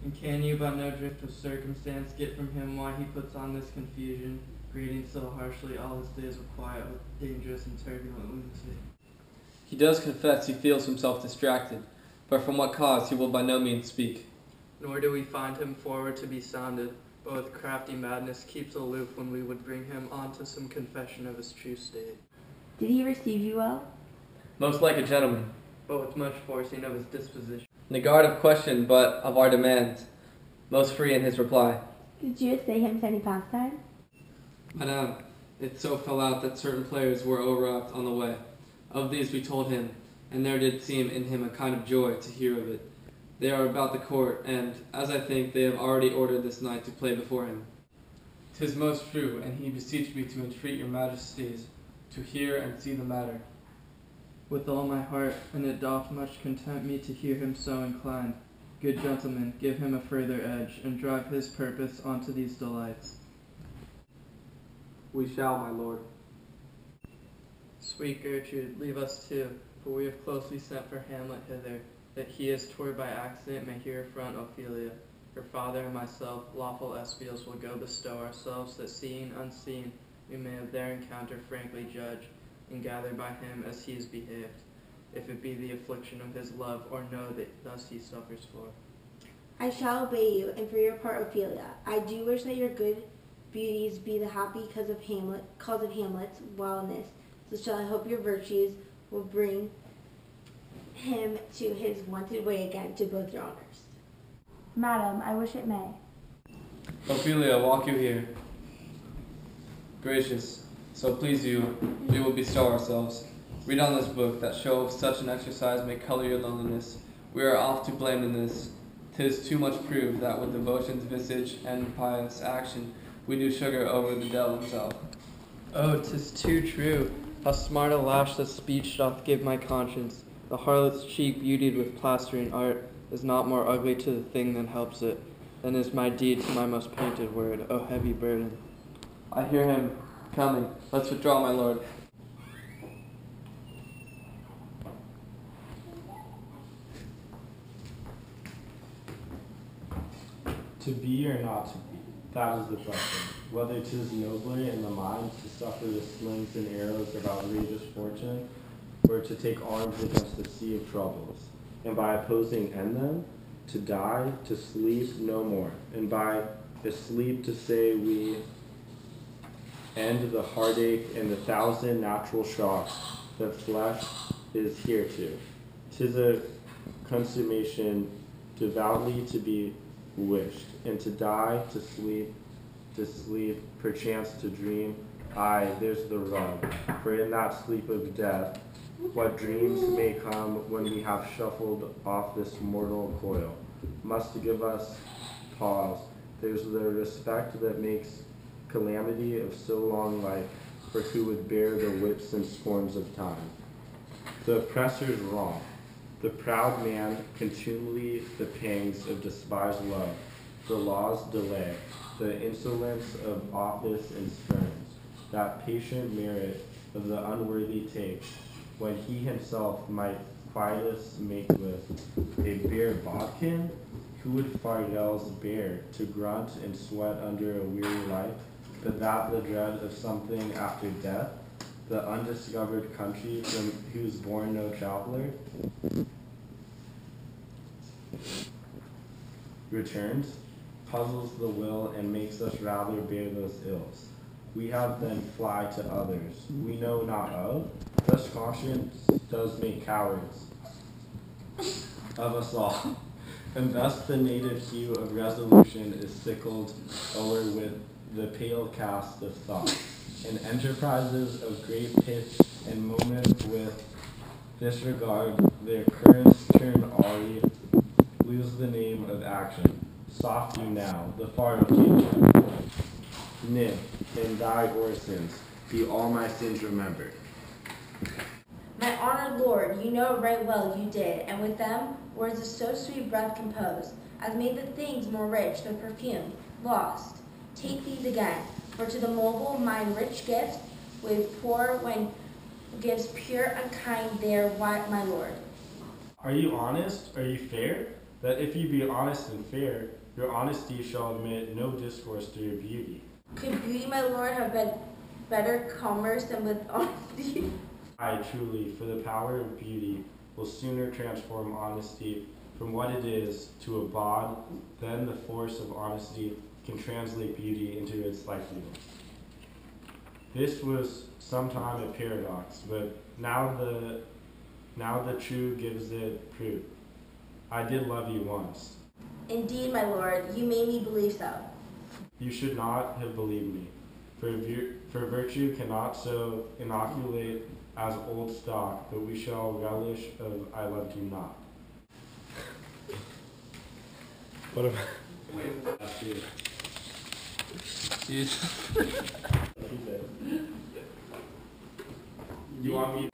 And can you by no drift of circumstance get from him why he puts on this confusion, greeting so harshly all his days of quiet with dangerous and turbulent lunacy? He does confess he feels himself distracted, but from what cause he will by no means speak. Nor do we find him forward to be sounded, but with crafty madness keeps aloof when we would bring him on to some confession of his true state. Did he receive you well? Most like a gentleman, But with much forcing of his disposition. negard of question but of our demands, most free in his reply. Did you essay him to any pastime? Madame, it so fell out that certain players were overwrought on the way. Of these we told him, and there did seem in him a kind of joy to hear of it. They are about the court, and, as I think, they have already ordered this night to play before him. 'Tis most true, and he beseeched me to entreat your majesties to hear and see the matter. With all my heart, and it doth much content me to hear him so inclined. Good gentlemen, give him a further edge, and drive his purpose onto these delights. We shall, my lord. Sweet Gertrude, leave us too, for we have closely sent for Hamlet hither, that he as twere by accident may here affront Ophelia. Her father and myself, lawful espials, will go bestow ourselves, that seeing unseen, we may of their encounter frankly judge, and gather by him as he is behaved, if it be the affliction of his love, or know that thus he suffers for. I shall obey you, and for your part, Ophelia, I do wish that your good beauties be the happy cause of Hamlet's wildness. So shall I hope your virtues will bring him to his wonted way again, to both your honors. Madam, I wish it may. Ophelia, walk you here. Gracious, so please you, we will bestow ourselves. Read on this book, that show of such an exercise may color your loneliness. We are oft to blame in this. 'Tis too much proved that with devotion's visage and pious action, we do sugar over the devil himself. Oh, 'tis too true. How smart a lash the speech doth give my conscience. The harlot's cheek beautied with plastering art is not more ugly to the thing that helps it, than is my deed to my most painted word, O heavy burden. I hear him coming. Let's withdraw, my lord. To be or not to be, that is the question. Whether 'tis nobler in the mind to suffer the slings and arrows of outrageous fortune, or to take arms against the sea of troubles, and by opposing end them, to die, to sleep no more, and by asleep to say we end the heartache and the thousand natural shocks that flesh is here to. 'Tis a consummation devoutly to be wished, and to die, to sleep, perchance to dream. Aye, there's the rub, for in that sleep of death, what dreams may come when we have shuffled off this mortal coil, must give us pause. There's the respect that makes calamity of so long life, for who would bear the whips and scorns of time. The oppressor's wrong, the proud man continually the pangs of despised love, the law's delay, the insolence of office and spurns, that patient merit of the unworthy takes, when he himself might quietus make with a bare bodkin. Who would fardels bear to grunt and sweat under a weary life, but that the dread of something after death, the undiscovered country from whose born no traveler returns, puzzles the will and makes us rather bear those ills. We have then fly to others we know not of. Thus conscience does make cowards of us all. And thus the native hue of resolution is sickled o'er with the pale cast of thought. And enterprises of great pitch and moment with disregard their currents turn awry, lose the name of action. Soft you now, the far occasion. Nymph, in thy orisons, be all my sins remembered. My honored lord, you know right well you did, and with them words of so sweet breath composed, as made the things more rich, the perfume lost. Take these again, for to the mobile mind rich gift, with poor when gives pure unkind there, my lord. Are you honest? Are you fair? that if you be honest and fair, your honesty shall admit no discourse to your beauty. Could beauty, my lord, have been better commerce than with honesty? Aye, truly, for the power of beauty will sooner transform honesty from what it is to a bawd than the force of honesty can translate beauty into its likeness. This was sometime a paradox, but now the true gives it proof. I did love you once. Indeed, my lord, you made me believe so. You should not have believed me, for virtue cannot so inoculate as old stock, but we shall relish of I loved you not. What about last year? Jeez. You want me?